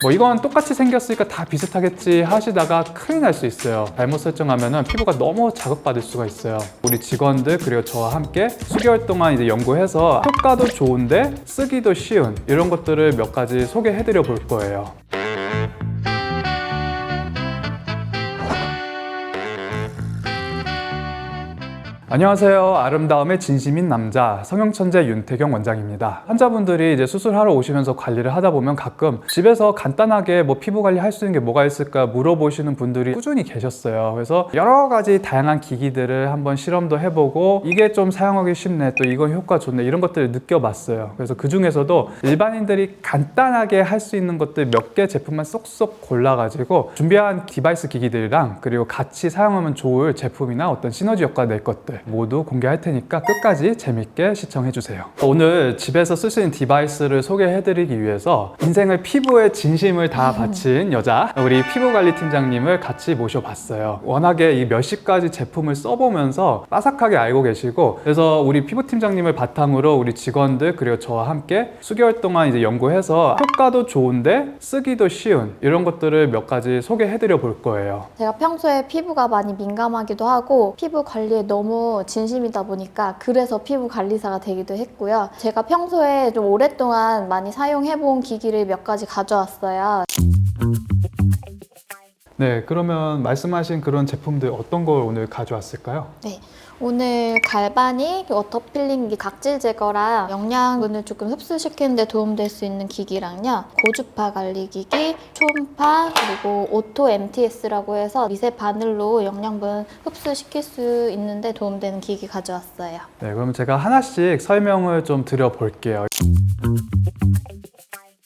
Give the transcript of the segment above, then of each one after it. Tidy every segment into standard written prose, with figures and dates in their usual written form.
뭐 이건 똑같이 생겼으니까 다 비슷하겠지 하시다가 큰일 날 수 있어요. 잘못 설정하면은 피부가 너무 자극받을 수가 있어요. 우리 직원들 그리고 저와 함께 수개월 동안 이제 연구해서 효과도 좋은데 쓰기도 쉬운 이런 것들을 몇 가지 소개해 드려 볼 거예요. 안녕하세요. 아름다움의 진심인 남자 성형천재 윤태경 원장입니다. 환자분들이 이제 수술하러 오시면서 관리를 하다 보면 가끔 집에서 간단하게 뭐 피부 관리 할 수 있는 게 뭐가 있을까 물어보시는 분들이 꾸준히 계셨어요. 그래서 여러 가지 다양한 기기들을 한번 실험도 해보고 이게 좀 사용하기 쉽네, 또 이건 효과 좋네, 이런 것들을 느껴봤어요. 그래서 그 중에서도 일반인들이 간단하게 할 수 있는 것들 몇 개 제품만 쏙쏙 골라가지고 준비한 디바이스 기기들이랑 그리고 같이 사용하면 좋을 제품이나 어떤 시너지 효과 낼 것들 모두 공개할 테니까 끝까지 재밌게 시청해주세요. 오늘 집에서 쓸 수 있는 디바이스를 소개해드리기 위해서 인생을 피부에 진심을 다 바친 여자 우리 피부관리 팀장님을 같이 모셔봤어요. 워낙에 이 몇십 가지 제품을 써보면서 빠삭하게 알고 계시고, 그래서 우리 피부팀장님을 바탕으로 우리 직원들 그리고 저와 함께 수개월 동안 이제 연구해서 효과도 좋은데 쓰기도 쉬운 이런 것들을 몇 가지 소개해드려 볼 거예요. 제가 평소에 피부가 많이 민감하기도 하고 피부 관리에 너무 진심이다 보니까 그래서 피부 관리사가 되기도 했고요. 제가 평소에 좀 오랫동안 많이 사용해본 기기를 몇 가지 가져왔어요. 네, 그러면 말씀하신 그런 제품들 어떤 걸 오늘 가져왔을까요? 네, 오늘 갈바닉 워터 필링기 각질 제거랑 영양분을 조금 흡수시키는 데 도움될 수 있는 기기랑요, 고주파 관리기기, 초음파, 그리고 오토 MTS라고 해서 미세 바늘로 영양분 흡수시킬 수 있는 데 도움되는 기기 가져왔어요. 네, 그럼 제가 하나씩 설명을 좀 드려볼게요.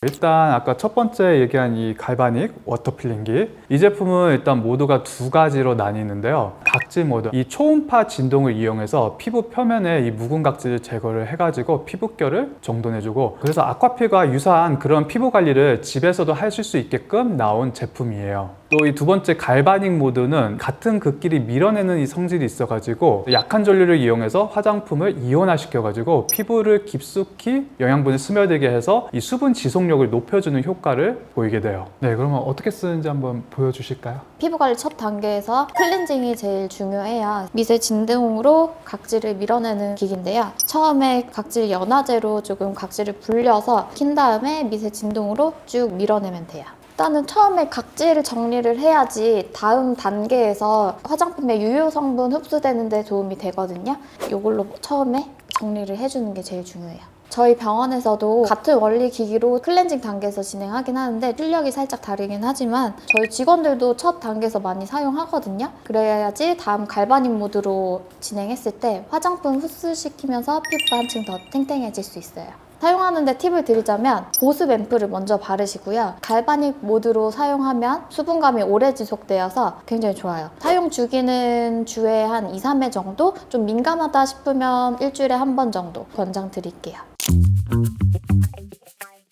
일단 아까 첫 번째 얘기한 이 갈바닉 워터 필링기, 이 제품은 일단 모두가 두 가지로 나뉘는데요. 각질 모드, 이 초음파 진동을 이용해서 피부 표면에 이 묵은 각질을 제거를 해가지고 피부결을 정돈해주고, 그래서 아쿠아필과 유사한 그런 피부 관리를 집에서도 하실 수 있게끔 나온 제품이에요. 또 이 두 번째 갈바닉 모드는 같은 극끼리 밀어내는 이 성질이 있어가지고 약한 전류를 이용해서 화장품을 이온화시켜가지고 피부를 깊숙이 영양분을 스며들게 해서 이 수분 지속력을 높여주는 효과를 보이게 돼요. 네, 그러면 어떻게 쓰는지 한번 보여주실까요? 피부 관리 첫 단계에서 클렌징이 제일 중요해요. 미세 진동으로 각질을 밀어내는 기기인데요. 처음에 각질 연화제로 조금 각질을 불려서 킨 다음에 미세 진동으로 쭉 밀어내면 돼요. 일단은 처음에 각질을 정리를 해야지 다음 단계에서 화장품의 유효 성분 흡수되는 데 도움이 되거든요. 이걸로 처음에 정리를 해주는 게 제일 중요해요. 저희 병원에서도 같은 원리 기기로 클렌징 단계에서 진행하긴 하는데 출력이 살짝 다르긴 하지만 저희 직원들도 첫 단계에서 많이 사용하거든요. 그래야지 다음 갈바닉 모드로 진행했을 때 화장품 흡수시키면서 피부가 한층 더 탱탱해질 수 있어요. 사용하는데 팁을 드리자면 보습 앰플을 먼저 바르시고요. 갈바닉 모드로 사용하면 수분감이 오래 지속되어서 굉장히 좋아요. 사용 주기는 주에 한 2, 3회 정도? 좀 민감하다 싶으면 일주일에 한 번 정도 권장드릴게요.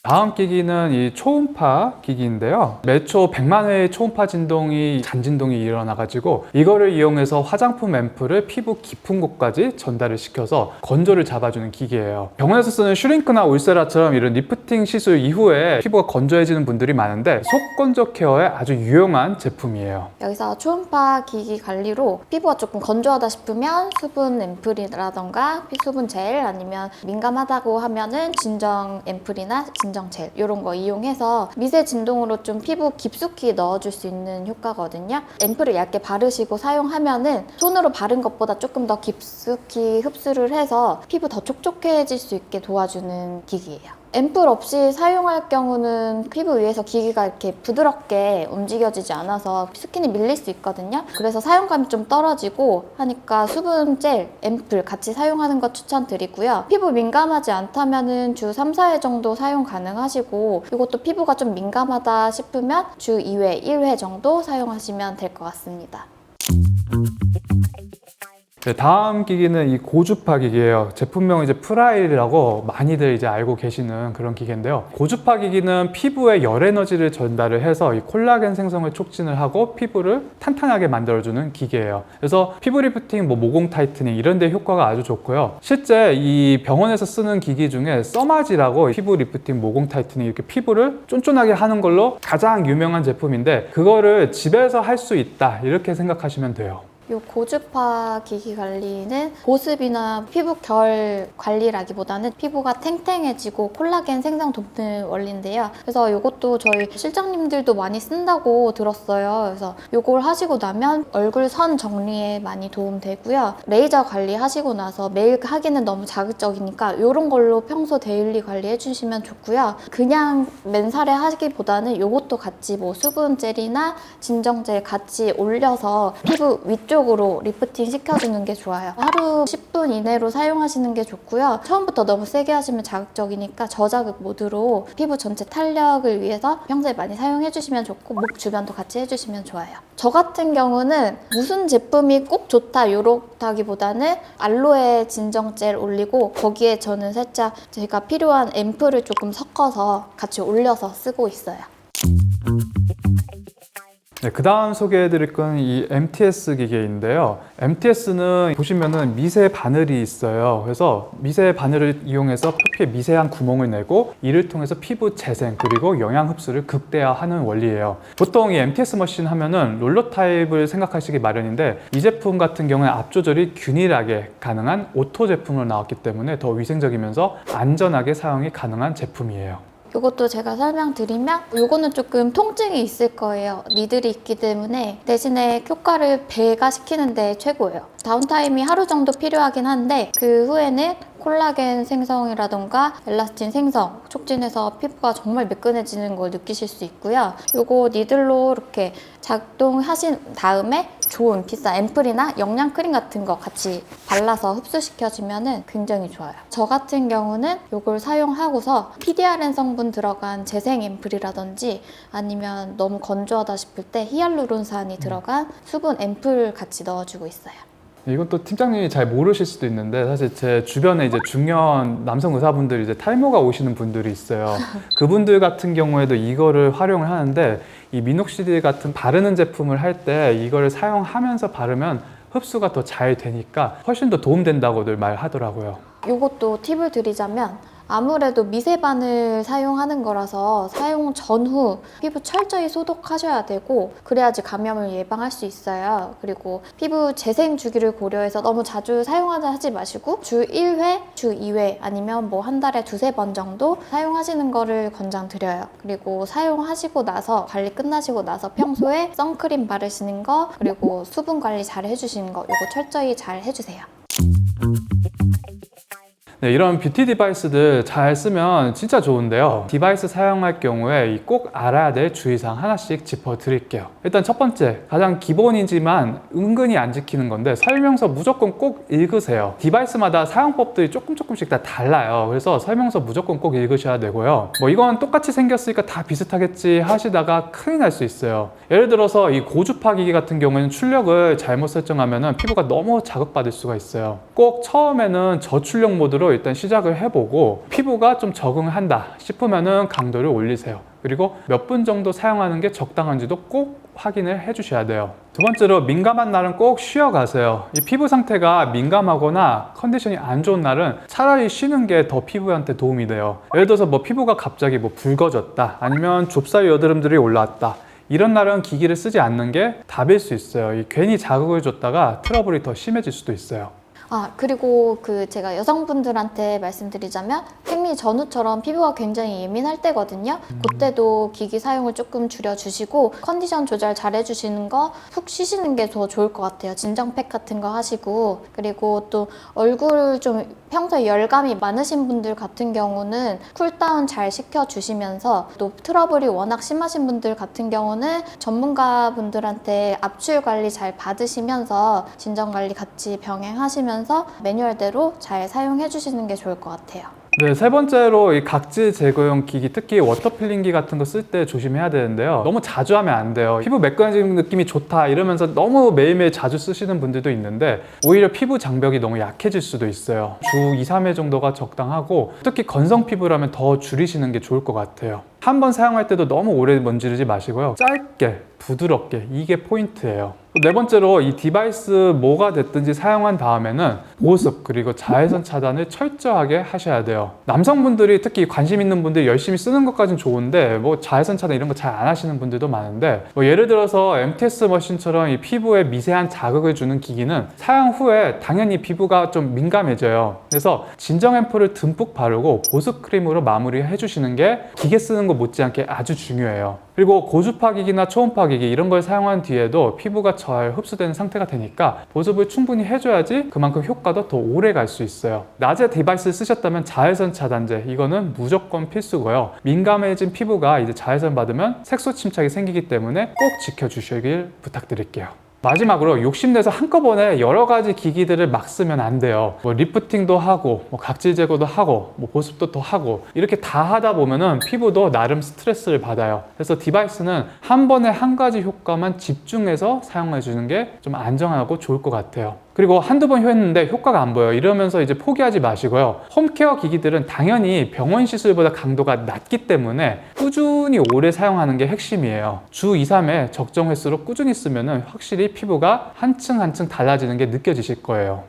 다음 기기는 이 초음파 기기인데요. 매초 100만 회의 초음파 진동이 잔진동이 일어나가지고 이거를 이용해서 화장품 앰플을 피부 깊은 곳까지 전달을 시켜서 건조를 잡아주는 기기예요. 병원에서 쓰는 슈링크나 울세라처럼 이런 리프팅 시술 이후에 피부가 건조해지는 분들이 많은데 속건조 케어에 아주 유용한 제품이에요. 여기서 초음파 기기 관리로 피부가 조금 건조하다 싶으면 수분 앰플이라던가 수분 젤, 아니면 민감하다고 하면은 진정 앰플이나 진정 젤 이런 거 이용해서 미세 진동으로 좀 피부 깊숙이 넣어줄 수 있는 효과거든요. 앰플을 얇게 바르시고 사용하면은 손으로 바른 것보다 조금 더 깊숙이 흡수를 해서 피부 더 촉촉해질 수 있게 도와주는 기기예요. 앰플 없이 사용할 경우는 피부 위에서 기기가 이렇게 부드럽게 움직여지지 않아서 스킨이 밀릴 수 있거든요. 그래서 사용감이 좀 떨어지고 하니까 수분 젤, 앰플 같이 사용하는 거 추천드리고요. 피부 민감하지 않다면은 주 3, 4회 정도 사용 가능하시고, 이것도 피부가 좀 민감하다 싶으면 주 2회, 1회 정도 사용하시면 될 것 같습니다. 네, 다음 기기는 이 고주파 기기예요. 제품명 이제 프라일이라고 많이들 이제 알고 계시는 그런 기계인데요. 고주파 기기는 피부에 열 에너지를 전달을 해서 이 콜라겐 생성을 촉진을 하고 피부를 탄탄하게 만들어주는 기계예요. 그래서 피부 리프팅, 모공 타이트닝 이런 데 효과가 아주 좋고요. 실제 이 병원에서 쓰는 기기 중에 써마지라고 피부 리프팅, 모공 타이트닝 이렇게 피부를 쫀쫀하게 하는 걸로 가장 유명한 제품인데 그거를 집에서 할 수 있다 이렇게 생각하시면 돼요. 이 고주파 기기 관리는 보습이나 피부 결 관리라기보다는 피부가 탱탱해지고 콜라겐 생성 돕는 원리인데요. 그래서 이것도 저희 실장님들도 많이 쓴다고 들었어요. 그래서 이걸 하시고 나면 얼굴 선 정리에 많이 도움되고요. 레이저 관리하시고 나서 매일 하기는 너무 자극적이니까 이런 걸로 평소 데일리 관리해 주시면 좋고요. 그냥 맨살에 하기보다는 이것도 같이 수분 젤이나 진정 젤 같이 올려서 피부 위쪽으로 리프팅 시켜주는 게 좋아요. 하루 10분 이내로 사용하시는 게 좋고요. 처음부터 너무 세게 하시면 자극적이니까 저자극 모드로 피부 전체 탄력을 위해서 평소에 많이 사용해 주시면 좋고 목 주변도 같이 해주시면 좋아요. 저 같은 경우는 무슨 제품이 꼭 좋다 이렇다기보다는 알로에 진정 젤 올리고 거기에 저는 살짝 제가 필요한 앰플을 조금 섞어서 같이 올려서 쓰고 있어요. 네, 그 다음 소개해드릴 건 이 MTS 기계인데요. MTS는 보시면은 미세 바늘이 있어요. 그래서 미세 바늘을 이용해서 표피에 미세한 구멍을 내고 이를 통해서 피부 재생 그리고 영양 흡수를 극대화하는 원리예요. 보통 이 MTS 머신 하면은 롤러 타입을 생각하시기 마련인데 이 제품 같은 경우에 압 조절이 균일하게 가능한 오토 제품으로 나왔기 때문에 더 위생적이면서 안전하게 사용이 가능한 제품이에요. 이것도 제가 설명드리면 이거는 조금 통증이 있을 거예요. 니들이 있기 때문에 대신에 효과를 배가시키는 데 최고예요. 다운타임이 하루 정도 필요하긴 한데 그 후에는 콜라겐 생성이라던가 엘라스틴 생성 촉진해서 피부가 정말 매끈해지는 걸 느끼실 수 있고요. 이거 니들로 이렇게 작동하신 다음에 좋은 비싼 앰플이나 영양 크림 같은 거 같이 발라서 흡수시켜주면 굉장히 좋아요. 저 같은 경우는 이걸 사용하고서 PDRN 성분 들어간 재생 앰플이라든지 아니면 너무 건조하다 싶을 때 히알루론산이 들어간 수분 앰플 같이 넣어주고 있어요. 이건 또 팀장님이 잘 모르실 수도 있는데 사실 제 주변에 이제 중년 남성 의사분들이 이제 탈모가 오시는 분들이 있어요. 그분들 같은 경우에도 이거를 활용을 하는데 이 미녹시딜 같은 바르는 제품을 할 때 이거를 사용하면서 바르면 흡수가 더 잘 되니까 훨씬 더 도움된다고들 말하더라고요. 이것도 팁을 드리자면 아무래도 미세반을 사용하는 거라서 사용 전후 피부 철저히 소독하셔야 되고 그래야지 감염을 예방할 수 있어요. 그리고 피부 재생 주기를 고려해서 너무 자주 사용하지 마시고 주 1회, 주 2회 아니면 한 달에 두세 번 정도 사용하시는 거를 권장드려요. 그리고 사용하시고 나서 관리 끝나시고 나서 평소에 선크림 바르시는 거 그리고 수분 관리 잘 해주시는 거 이거 철저히 잘 해주세요. 네, 이런 뷰티 디바이스들 잘 쓰면 진짜 좋은데요. 디바이스 사용할 경우에 꼭 알아야 될 주의사항 하나씩 짚어드릴게요. 일단 첫 번째, 가장 기본이지만 은근히 안 지키는 건데 설명서 무조건 꼭 읽으세요. 디바이스마다 사용법들이 조금씩 다 달라요. 그래서 설명서 무조건 꼭 읽으셔야 되고요. 이건 똑같이 생겼으니까 다 비슷하겠지 하시다가 큰일 날 수 있어요. 예를 들어서 이 고주파 기기 같은 경우에는 출력을 잘못 설정하면 피부가 너무 자극받을 수가 있어요. 꼭 처음에는 저출력 모드로 일단 시작을 해보고 피부가 좀 적응한다 싶으면은 강도를 올리세요. 그리고 몇 분 정도 사용하는 게 적당한지도 꼭 확인을 해주셔야 돼요. 두 번째로 민감한 날은 꼭 쉬어가세요. 이 피부 상태가 민감하거나 컨디션이 안 좋은 날은 차라리 쉬는 게 더 피부한테 도움이 돼요. 예를 들어서 피부가 갑자기 붉어졌다 아니면 좁쌀 여드름들이 올라왔다 이런 날은 기기를 쓰지 않는 게 답일 수 있어요. 괜히 자극을 줬다가 트러블이 더 심해질 수도 있어요. 그리고 제가 여성분들한테 말씀드리자면 생리 전후처럼 피부가 굉장히 예민할 때거든요. 그때도 기기 사용을 조금 줄여주시고 컨디션 조절 잘 해주시는 거 푹 쉬시는 게 더 좋을 것 같아요. 진정팩 같은 거 하시고 그리고 또 얼굴 좀 평소에 열감이 많으신 분들 같은 경우는 쿨다운 잘 시켜주시면서 또 트러블이 워낙 심하신 분들 같은 경우는 전문가 분들한테 압출 관리 잘 받으시면서 진정 관리 같이 병행하시면서 매뉴얼대로 잘 사용해 주시는 게 좋을 것 같아요. 네, 세 번째로 이 각질 제거용 기기, 특히 워터 필링기 같은 거 쓸 때 조심해야 되는데요. 너무 자주 하면 안 돼요. 피부 매끈해지는 느낌이 좋다 이러면서 너무 매일매일 자주 쓰시는 분들도 있는데 오히려 피부 장벽이 너무 약해질 수도 있어요. 주 2, 3회 정도가 적당하고 특히 건성 피부라면 더 줄이시는 게 좋을 것 같아요. 한 번 사용할 때도 너무 오래 문지르지 마시고요. 짧게, 부드럽게, 이게 포인트예요. 네 번째로 이 디바이스 뭐가 됐든지 사용한 다음에는 보습 그리고 자외선 차단을 철저하게 하셔야 돼요. 남성분들이 특히 관심 있는 분들이 열심히 쓰는 것까지는 좋은데 뭐 자외선 차단 이런 거 잘 안 하시는 분들도 많은데 뭐 예를 들어서 MTS 머신처럼 이 피부에 미세한 자극을 주는 기기는 사용 후에 당연히 피부가 좀 민감해져요. 그래서 진정 앰플을 듬뿍 바르고 보습 크림으로 마무리해 주시는 게 기계 쓰는 거 못지않게 아주 중요해요. 그리고 고주파 기기나 초음파 기기 이런 걸 사용한 뒤에도 피부가 잘 흡수되는 상태가 되니까 보습을 충분히 해줘야지 그만큼 효과도 더 오래 갈 수 있어요. 낮에 디바이스를 쓰셨다면 자외선 차단제 이거는 무조건 필수고요. 민감해진 피부가 이제 자외선 받으면 색소 침착이 생기기 때문에 꼭 지켜주시길 부탁드릴게요. 마지막으로 욕심내서 한꺼번에 여러 가지 기기들을 막 쓰면 안 돼요. 뭐 리프팅도 하고 뭐 각질 제거도 하고 뭐 보습도 더 하고 이렇게 다 하다 보면은 피부도 나름 스트레스를 받아요. 그래서 디바이스는 한 번에 한 가지 효과만 집중해서 사용해 주는 게 좀 안정하고 좋을 것 같아요. 그리고 한두 번 했는데 효과가 안 보여요. 이러면서 이제 포기하지 마시고요. 홈케어 기기들은 당연히 병원 시술보다 강도가 낮기 때문에 꾸준히 오래 사용하는 게 핵심이에요. 주 2, 3회 적정 횟수로 꾸준히 쓰면 확실히 피부가 한층 한층 달라지는 게 느껴지실 거예요.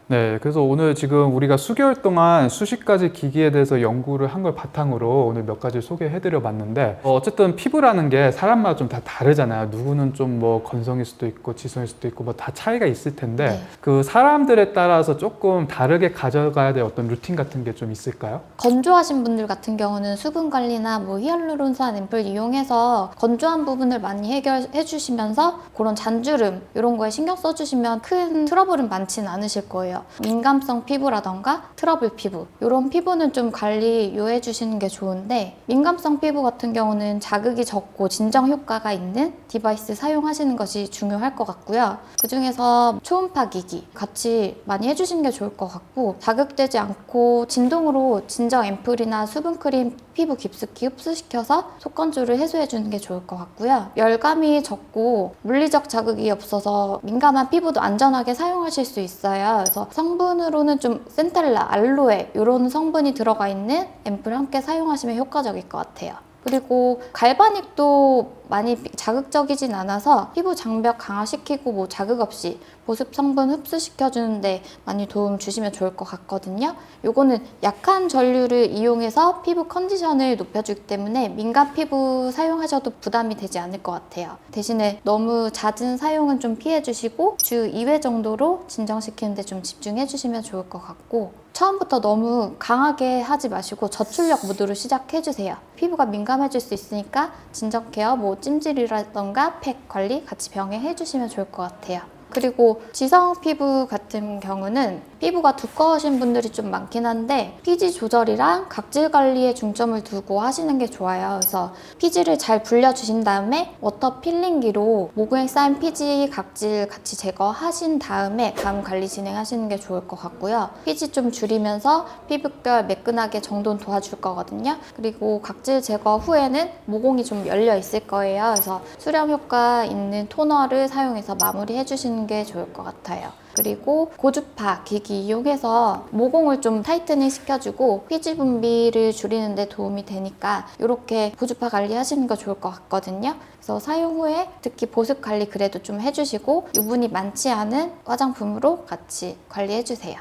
네, 그래서 오늘 지금 우리가 수개월 동안 수십 가지 기기에 대해서 연구를 한 걸 바탕으로 오늘 몇 가지 소개해드려 봤는데 어쨌든 피부라는 게 사람마다 좀 다 다르잖아요. 누구는 좀 뭐 건성일 수도 있고 지성일 수도 있고 뭐 다 차이가 있을 텐데 네. 그 사람들에 따라서 조금 다르게 가져가야 될 어떤 루틴 같은 게 좀 있을까요? 건조하신 분들 같은 경우는 수분 관리나 뭐 히알루론산 앰플 이용해서 건조한 부분을 많이 해결해 주시면서 그런 잔주름 이런 거에 신경 써주시면 큰 트러블은 많지는 않으실 거예요. 민감성 피부라던가 트러블 피부 이런 피부는 좀 관리 유의해 주시는 게 좋은데 민감성 피부 같은 경우는 자극이 적고 진정 효과가 있는 디바이스 사용하시는 것이 중요할 것 같고요. 그 중에서 초음파 기기 같이 많이 해주시는 게 좋을 것 같고 자극되지 않고 진동으로 진정 앰플이나 수분크림 피부 깊숙이 흡수시켜서 속건조를 해소해 주는 게 좋을 것 같고요. 열감이 적고 물리적 자극이 없어서 민감한 피부도 안전하게 사용하실 수 있어요. 그래서 성분으로는 좀 센텔라, 알로에 이런 성분이 들어가 있는 앰플을 함께 사용하시면 효과적일 것 같아요. 그리고 갈바닉도 많이 자극적이진 않아서 피부 장벽 강화시키고 뭐 자극 없이 보습 성분 흡수시켜주는데 많이 도움 주시면 좋을 것 같거든요. 요거는 약한 전류를 이용해서 피부 컨디션을 높여주기 때문에 민감 피부 사용하셔도 부담이 되지 않을 것 같아요. 대신에 너무 잦은 사용은 좀 피해주시고 주 2회 정도로 진정시키는 데 좀 집중해주시면 좋을 것 같고 처음부터 너무 강하게 하지 마시고 저출력 모드로 시작해주세요. 피부가 민감해질 수 있으니까 진정 케어, 뭐 찜질이라던가 팩 관리 같이 병행해 주시면 좋을 것 같아요. 그리고 지성 피부 같은 경우는 피부가 두꺼우신 분들이 좀 많긴 한데 피지 조절이랑 각질 관리에 중점을 두고 하시는 게 좋아요. 그래서 피지를 잘 불려주신 다음에 워터 필링기로 모공에 쌓인 피지 각질 같이 제거하신 다음에 다음 관리 진행하시는 게 좋을 것 같고요. 피지 좀 줄이면서 피부결 매끈하게 정돈 도와줄 거거든요. 그리고 각질 제거 후에는 모공이 좀 열려 있을 거예요. 그래서 수렴 효과 있는 토너를 사용해서 마무리해 주시는 게 좋을 것 같아요. 그리고 고주파 기기 이용해서 모공을 좀 타이트닝 시켜주고 피지 분비를 줄이는 데 도움이 되니까 이렇게 고주파 관리하시는 거 좋을 것 같거든요. 그래서 사용 후에 특히 보습 관리 그래도 좀 해주시고 유분이 많지 않은 화장품으로 같이 관리해주세요.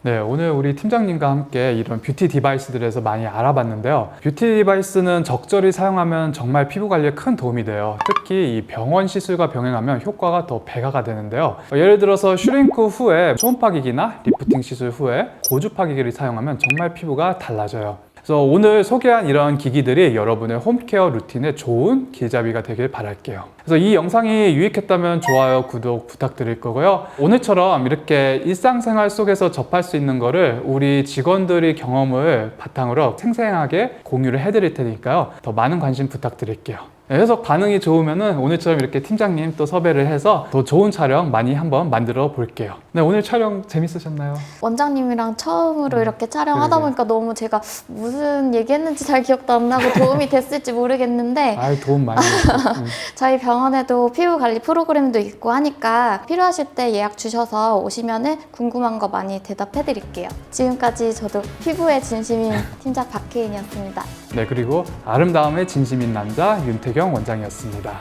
네, 오늘 우리 팀장님과 함께 이런 뷰티 디바이스들에서 많이 알아봤는데요. 뷰티 디바이스는 적절히 사용하면 정말 피부 관리에 큰 도움이 돼요. 특히 이 병원 시술과 병행하면 효과가 더 배가가 되는데요. 예를 들어서 슈링크 후에 초음파 기기나 리프팅 시술 후에 고주파 기기를 사용하면 정말 피부가 달라져요. 그래서 오늘 소개한 이런 기기들이 여러분의 홈케어 루틴에 좋은 길잡이가 되길 바랄게요. 그래서 이 영상이 유익했다면 좋아요, 구독 부탁드릴 거고요. 오늘처럼 이렇게 일상생활 속에서 접할 수 있는 거를 우리 직원들의 경험을 바탕으로 생생하게 공유를 해드릴 테니까요. 더 많은 관심 부탁드릴게요. 네, 그래서 반응이 좋으면은 오늘처럼 이렇게 팀장님 또 섭외를 해서 더 좋은 촬영 많이 한번 만들어 볼게요. 네, 오늘 촬영 재밌으셨나요? 원장님이랑 처음으로 이렇게 촬영하다 그러게. 보니까 너무 제가 무슨 얘기했는지 잘 기억도 안 나고 도움이 됐을지 모르겠는데 아유, 도움 많이 됐어요. 저희 병원에도 피부 관리 프로그램도 있고 하니까 필요하실 때 예약 주셔서 오시면은 궁금한 거 많이 대답해 드릴게요. 지금까지 저도 피부의 진심인 팀장 박혜인이었습니다. 네, 그리고 아름다움의 진심인 남자 윤태경 원장이었습니다.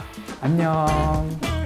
안녕.